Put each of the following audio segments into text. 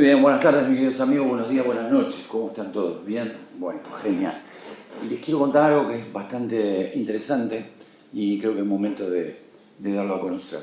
Muy bien, buenas tardes mis queridos amigos, buenos días, buenas noches, ¿cómo están todos? ¿Bien? Bueno, genial. Les quiero contar algo que es bastante interesante y creo que es momento de darlo a conocer.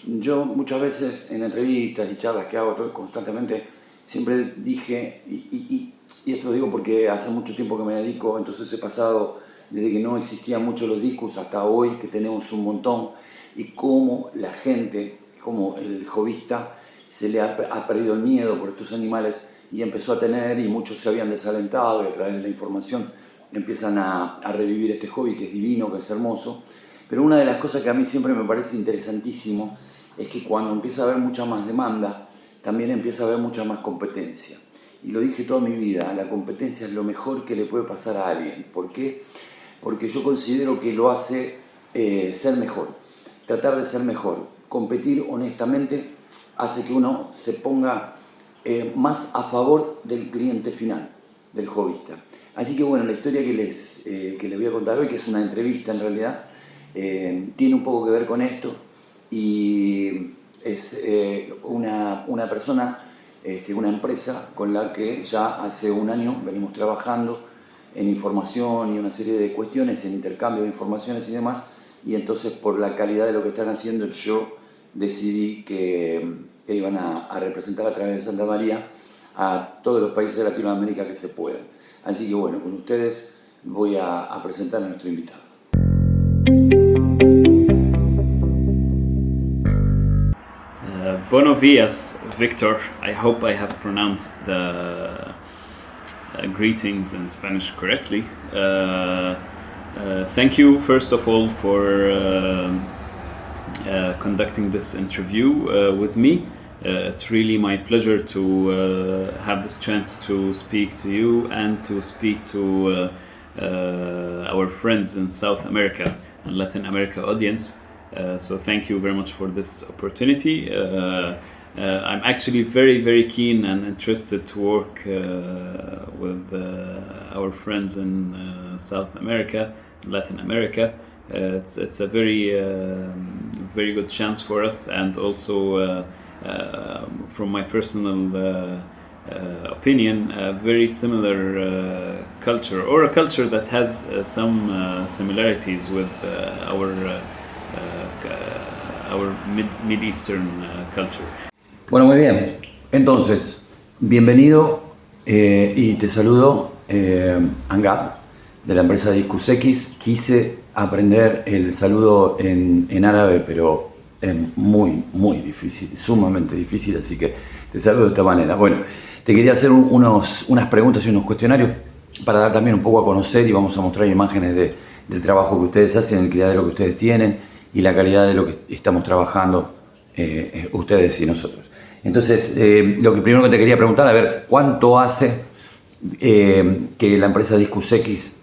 Yo muchas veces en entrevistas y charlas que hago constantemente siempre dije, y esto lo digo porque hace mucho tiempo que me dedico, entonces he pasado desde que no existían mucho los discos hasta hoy que tenemos un montón, y cómo la gente, como el hobbyista, se le ha perdido el miedo por estos animales y empezó a tener, y muchos se habían desalentado y a través de la información empiezan a revivir este hobby que es divino, que es hermoso. Pero una de las cosas que a mí siempre me parece interesantísimo es que cuando empieza a haber mucha más demanda, también empieza a haber mucha más competencia. Y lo dije toda mi vida, la competencia es lo mejor que le puede pasar a alguien. ¿Por qué? Porque yo considero que lo hace ser mejor, tratar de ser mejor. Competir honestamente hace que uno se ponga más a favor del cliente final, del hobbyista. Así que bueno, la historia que les voy a contar hoy, que es una entrevista en realidad, tiene un poco que ver con esto, y es una persona, una empresa con la que ya hace un año venimos trabajando en información y una serie de cuestiones, en intercambio de informaciones y demás, y entonces por la calidad de lo que están haciendo yo decidí que iban a representar a través de Santa María a todos los países de Latinoamérica que se puedan. Así que bueno, con ustedes voy a presentar a nuestro invitado. Buenos días, Victor. I hope I have pronounced the greetings in Spanish correctly. Thank you, first of all, for conducting this interview with me. It's really my pleasure to have this chance to speak to you and to speak to our friends in South America and Latin America audience. So thank you very much for this opportunity. I'm actually very, very keen and interested to work with our friends in South America, Latin America. It's a very very good chance for us, and also from my personal opinion, a very similar culture, or a culture that has some similarities with our Mid-Eastern culture. Bueno, muy bien. Entonces, bienvenido y te saludo, Angad, de la empresa Discus. Quise aprender el saludo en árabe, pero es muy, muy difícil, sumamente difícil, así que te saludo de esta manera. Bueno, te quería hacer unas preguntas y unos cuestionarios para dar también un poco a conocer, y vamos a mostrar imágenes del trabajo que ustedes hacen, el criadero que ustedes tienen y la calidad de lo que estamos trabajando ustedes y nosotros. Entonces, lo que primero que te quería preguntar, a ver, ¿cuánto hace que la empresa Discus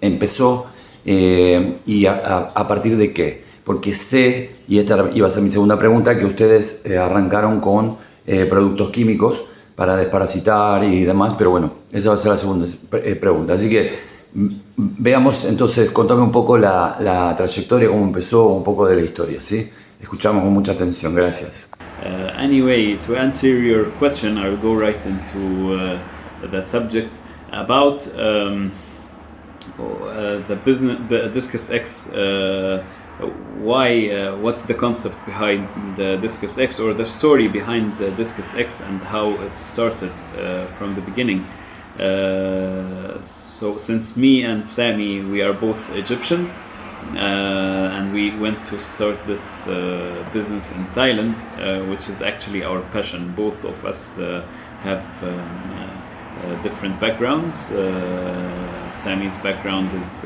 empezó y a partir de qué? Porque sé, y esta iba a ser mi segunda pregunta, que ustedes arrancaron con productos químicos para desparasitar y demás, pero bueno, esa va a ser la segunda pregunta. Así que veamos entonces, contame un poco la trayectoria, cómo empezó, un poco de la historia, ¿sí? Escuchamos con mucha atención, gracias. Anyway, to answer your question, I will go right into the subject about the business, the Discus X. What's the concept behind the Discus X, or the story behind the Discus X, and how it started from the beginning. So since me and Sami, we are both Egyptians, and we went to start this business in Thailand, which is actually our passion. Both of us have different backgrounds. Sami's background is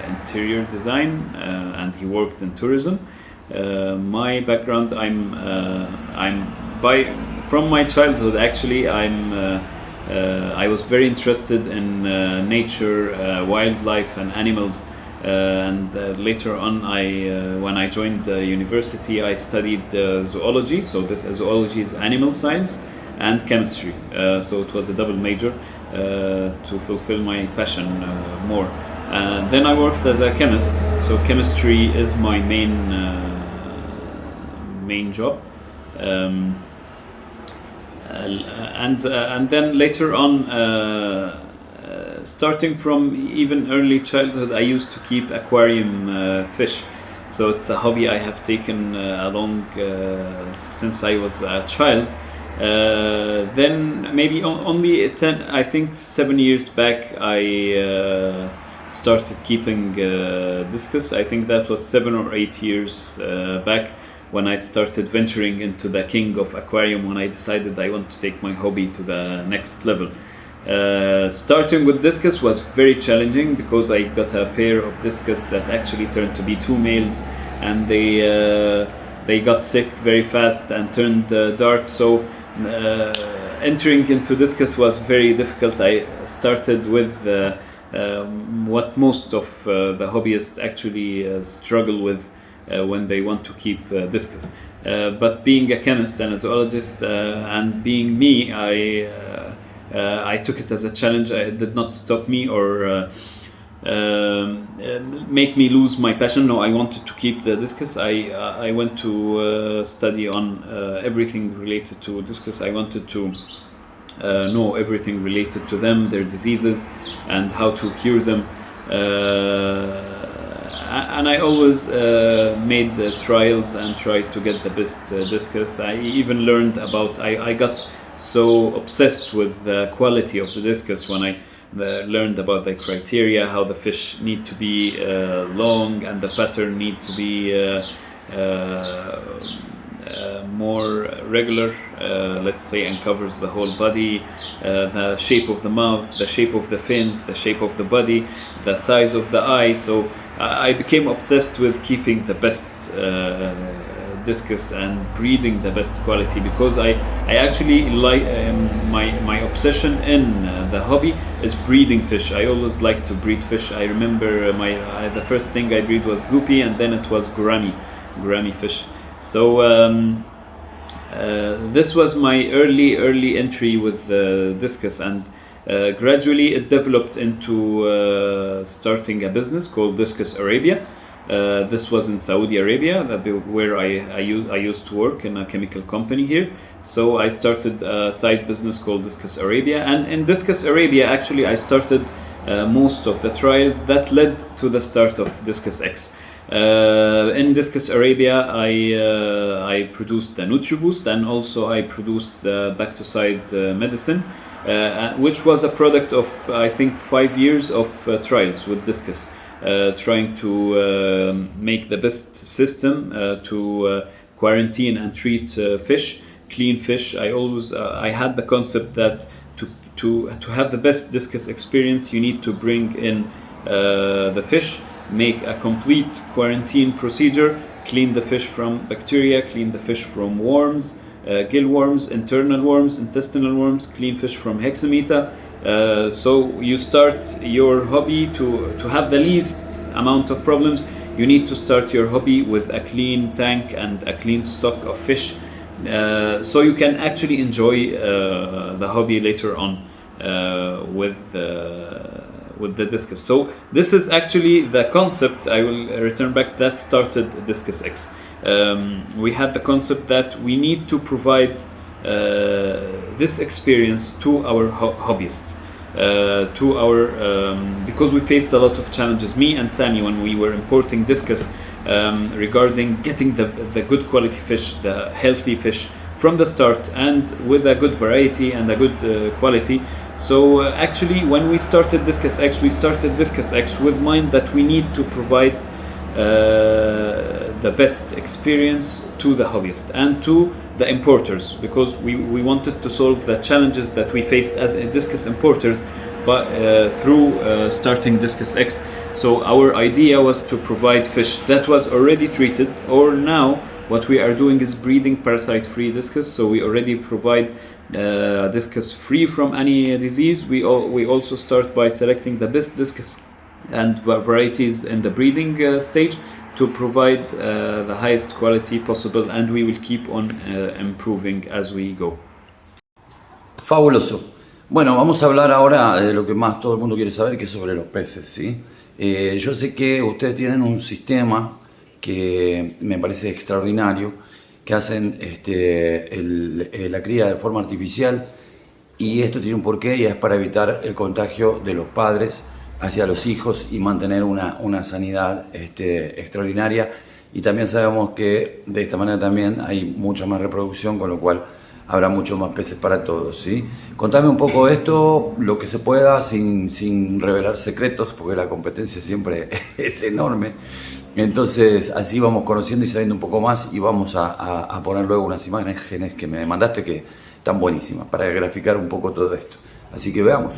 interior design, and he worked in tourism. My background, from my childhood actually, I was very interested in nature, wildlife and animals, and later on when I joined the university, I studied zoology. So zoology is animal science and chemistry, so it was a double major to fulfill my passion more. Then I worked as a chemist, so chemistry is my main job. and then later on, starting from even early childhood, I used to keep aquarium fish. So it's a hobby I have taken along since I was a child. Then maybe only 10, I think 7 years back, I started keeping discus. I think that was 7 or 8 years back, when I started venturing into the king of aquarium, when I decided I want to take my hobby to the next level. Starting with discus was very challenging, because I got a pair of discus that actually turned to be 2 males, and they got sick very fast and turned dark. So entering into discus was very difficult. I started with what most of the hobbyists actually struggle with when they want to keep discus. But being a chemist and a zoologist, and being me, I took it as a challenge. It did not stop me or make me lose my passion. No, I wanted to keep the discus. I went to study on everything related to discus. I wanted to know everything related to them, their diseases, and how to cure them. And I always made trials and tried to get the best discus. I even learned about, I got so obsessed with the quality of the discus when I learned about the criteria, how the fish need to be long, and the pattern need to be more regular, let's say, and covers the whole body, the shape of the mouth, the shape of the fins, the shape of the body, the size of the eye. So I became obsessed with keeping the best discus and breeding the best quality, because I actually like my obsession in the hobby is breeding fish. I always like to breed fish. I remember the first thing I breed was guppy, and then it was gourami fish. So this was my early entry with discus, and gradually it developed into starting a business called Discus Arabia. This was in Saudi Arabia, where I used to work in a chemical company here. So I started a side business called Discus Arabia, and in Discus Arabia actually I started most of the trials that led to the start of Discus X. In Discus Arabia, I produced the NutriBoost, and also I produced the Bacticide medicine, which was a product of, I think, 5 years of trials with discus, trying to make the best system to quarantine and treat fish, clean fish. I had the concept that to have the best discus experience, you need to bring in the fish, make a complete quarantine procedure, clean the fish from bacteria, clean the fish from worms, gill worms, internal worms, intestinal worms, clean fish from hexameta. So you start your hobby to have the least amount of problems. You need to start your hobby with a clean tank and a clean stock of fish, so you can actually enjoy the hobby later on with the discus. So this is actually the concept. I will return back, that started Discus X. We had the concept that we need to provide this experience to our hobbyists, because we faced a lot of challenges, me and Sami, when we were importing discus, regarding getting the good quality fish, the healthy fish from the start, and with a good variety and a good quality. So actually, when we started Discus X, with mind that we need to provide the best experience to the hobbyist and to the importers, because we wanted to solve the challenges that we faced as discus importers, but through starting Discus X. So our idea was to provide fish that was already treated, or now what we are doing is breeding parasite-free discus. So we already provide discus free from any disease. We also start by selecting the best discus and varieties in the breeding stage to provide the highest quality possible, and we will keep on improving as we go. Fabuloso. Bueno, vamos a hablar ahora de lo que más todo el mundo quiere saber, que es sobre los peces, ¿sí? Yo sé que ustedes tienen un sistema que me parece extraordinario, que hacen la cría de forma artificial, y esto tiene un porqué y es para evitar el contagio de los padres hacia los hijos y mantener una sanidad extraordinaria. Y también sabemos que de esta manera también hay mucha más reproducción, con lo cual habrá muchos más peces para todos, ¿sí? Contame un poco esto, lo que se pueda, sin revelar secretos, porque la competencia siempre es enorme. Entonces así vamos conociendo y sabiendo un poco más, y vamos a poner luego unas imágenes que me mandaste que están buenísimas para graficar un poco todo esto. Así que veamos.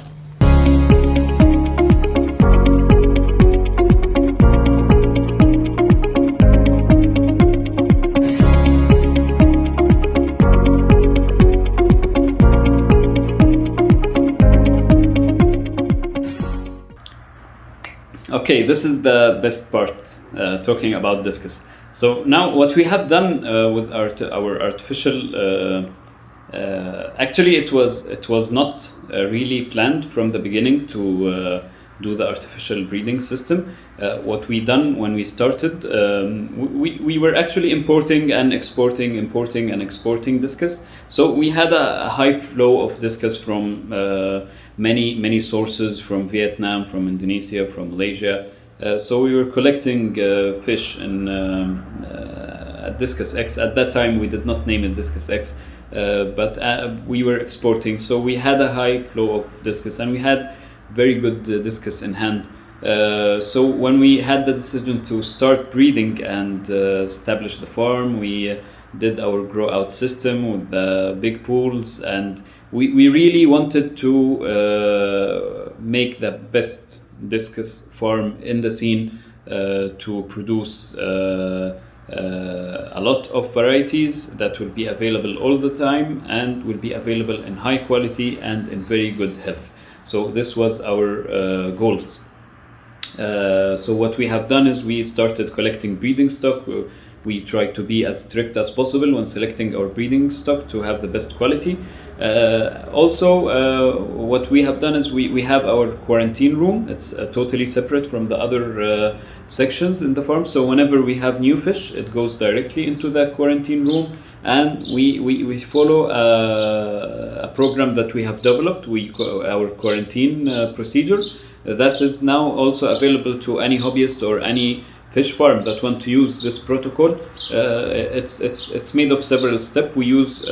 Okay, this is the best part, talking about Discus. So now what we have done with our artificial, actually it was not really planned from the beginning to do the artificial breeding system. What we done when we started, we were actually importing and exporting Discus. So we had a high flow of Discus from many sources, from Vietnam, from Indonesia, from Malaysia. So we were collecting fish at Discus X. At that time we did not name it Discus X, but we were exporting. So we had a high flow of Discus, and we had very good Discus in hand. So when we had the decision to start breeding and establish the farm, we did our grow out system with big pools, and we really wanted to make the best Discus farm in the scene, to produce a lot of varieties that will be available all the time and will be available in high quality and in very good health. So this was our goals. So what we have done is we started collecting breeding stock. We try to be as strict as possible when selecting our breeding stock to have the best quality. Also, what we have done is we have our quarantine room. It's totally separate from the other sections in the farm. So whenever we have new fish, it goes directly into the quarantine room, and we follow a program that we have developed. Our quarantine procedure that is now also available to any hobbyist or any fish farm that want to use this protocol. It's made of several steps. We use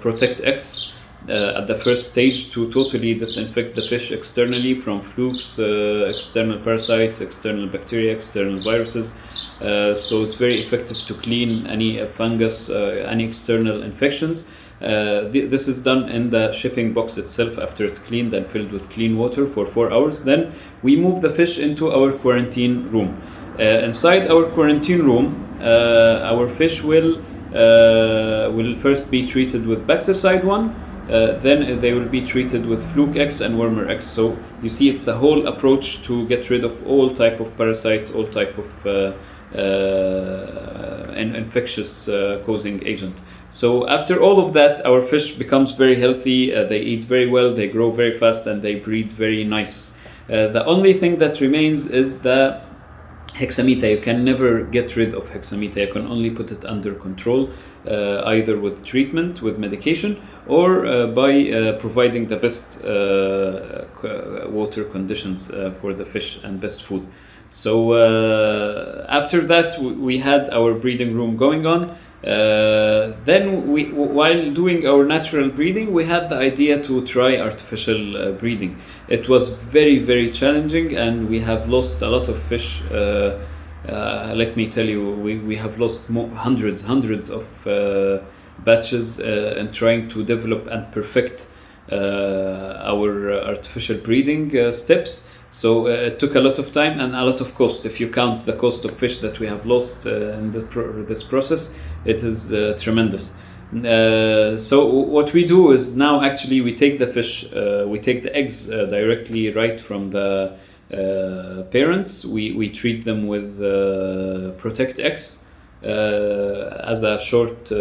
Protect X at the first stage to totally disinfect the fish externally from flukes, external parasites, external bacteria, external viruses. So it's very effective to clean any fungus, any external infections. This is done in the shipping box itself after it's cleaned and filled with clean water for 4 hours. Then we move the fish into our quarantine room. Inside our quarantine room, our fish will first be treated with Bacticide 1, then they will be treated with Fluke X and Wormer X. So you see, it's a whole approach to get rid of all type of parasites, all type of infectious causing agent. So after all of that, our fish becomes very healthy. They eat very well, they grow very fast, and they breed very nice. The only thing that remains is the hexameta. You can never get rid of hexameta. You can only put it under control, either with treatment, with medication, or by providing the best water conditions for the fish and best food. So after that, we had our breeding room going on. Then while doing our natural breeding, we had the idea to try artificial breeding. It was very challenging, and we have lost a lot of fish. Let me tell you, we have lost hundreds of batches in trying to develop and perfect our artificial breeding steps. So it took a lot of time and a lot of cost. If you count the cost of fish that we have lost in this process, it is tremendous. So what we do is now actually we take the fish, we take the eggs directly right from the parents. We treat them with Protect X as a short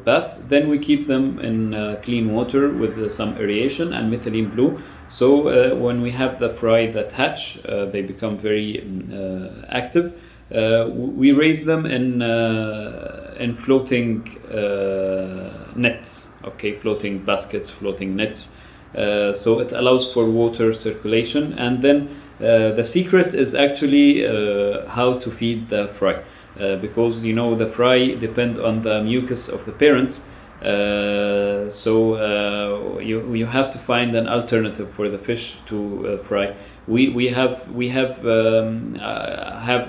bath. Then we keep them in clean water with some aeration and methylene blue. So when we have the fry that hatch, they become very active. We raise them in in floating nets, okay, floating baskets, floating nets. So it allows for water circulation. And then the secret is actually how to feed the fry, because the fry depend on the mucus of the parents. So you have to find an alternative for the fish to fry. We have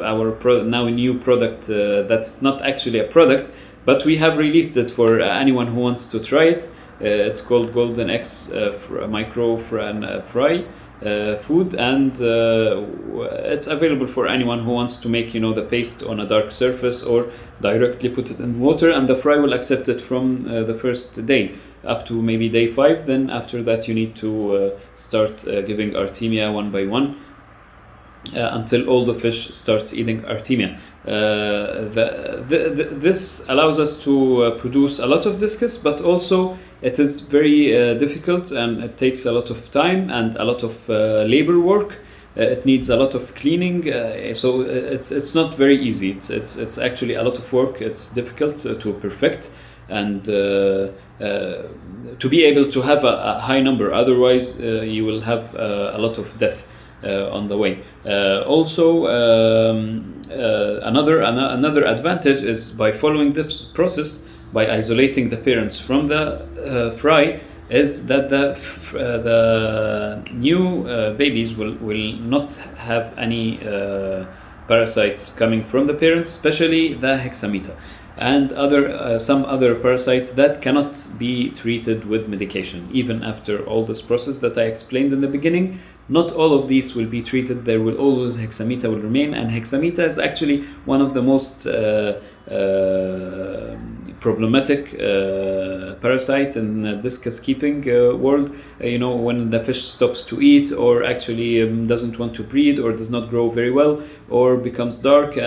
our now a new product that's not actually a product, but we have released it for anyone who wants to try it. It's called Golden X Micro Fry food, and it's available for anyone who wants to make the paste on a dark surface or directly put it in water, and the fry will accept it from the first day up to maybe day 5. Then after that you need to start giving Artemia one by one until all the fish starts eating Artemia. This allows us to produce a lot of discus, but also it is very difficult, and it takes a lot of time and a lot of labor work. It needs a lot of cleaning, so it's not very easy. It's actually a lot of work. It's difficult to perfect and to be able to have a high number. Otherwise, you will have a lot of death on the way. Also, another advantage is by following this process, by isolating the parents from the fry, is that the new babies will not have any parasites coming from the parents, especially the hexameta and some other parasites that cannot be treated with medication. Even after all this process that I explained in the beginning, not all of these will be treated. There will always hexameta will remain, and hexameta is actually one of the most problematic parasite in discus keeping world. When the fish stops to eat, or actually doesn't want to breed, or does not grow very well, or becomes dark.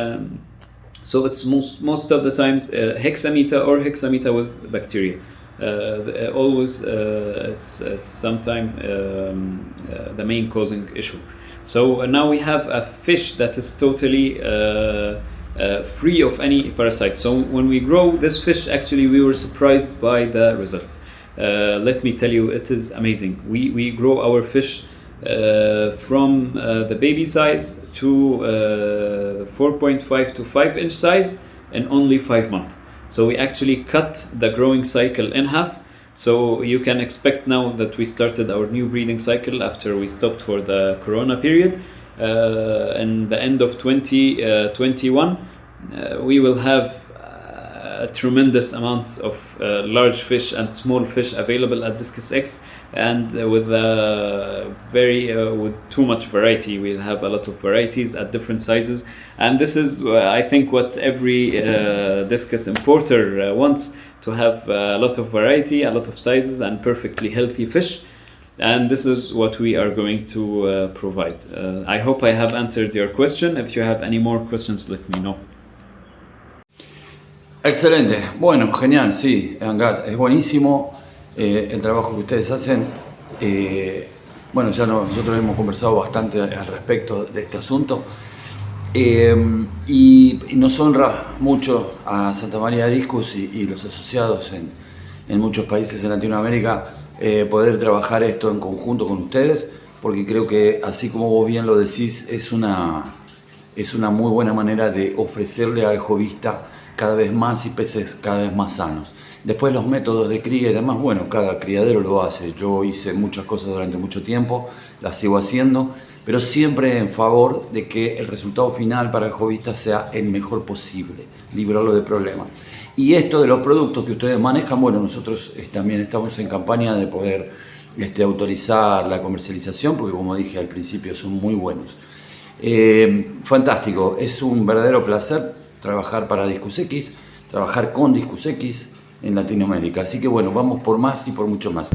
So it's most of the times hexameta or hexameta with bacteria. Always it's sometimes the main causing issue. So now we have a fish that is totally free of any parasites. So when we grow this fish, actually we were surprised by the results. Let me tell you, it is amazing. We grow our fish from the baby size to 4.5 to 5 inch size in only 5 months. So we actually cut the growing cycle in half. So you can expect now that we started our new breeding cycle after we stopped for the corona period. In the end of 2021, we will have tremendous amounts of large fish and small fish available at Discus X, and with too much variety. We'll have a lot of varieties at different sizes, and this is I think what every discus importer wants, to have a lot of variety, a lot of sizes, and perfectly healthy fish. And this is what we are going to provide. I hope I have answered your question. If you have any more questions, let me know. Excelente, bueno, genial, sí, Angat, es buenísimo el trabajo que ustedes hacen. Bueno, ya nosotros hemos conversado bastante al respecto de este asunto, y nos honra mucho a Santa María Discus y los asociados en muchos países en Latinoamérica poder trabajar esto en conjunto con ustedes, porque creo que, así como vos bien lo decís, es una muy buena manera de ofrecerle al hobbyista cada vez más y peces cada vez más sanos. Después los métodos de cría y demás, bueno, cada criadero lo hace. Yo hice muchas cosas durante mucho tiempo, las sigo haciendo, pero siempre en favor de que el resultado final para el hobbyista sea el mejor posible, librarlo de problemas. Y esto de los productos que ustedes manejan, bueno, nosotros también estamos en campaña de poder autorizar la comercialización, porque como dije al principio son muy buenos. Fantástico, es un verdadero placer trabajar para Discus X, trabajar con Discus X en Latinoamérica. Así que bueno, vamos por más y por mucho más.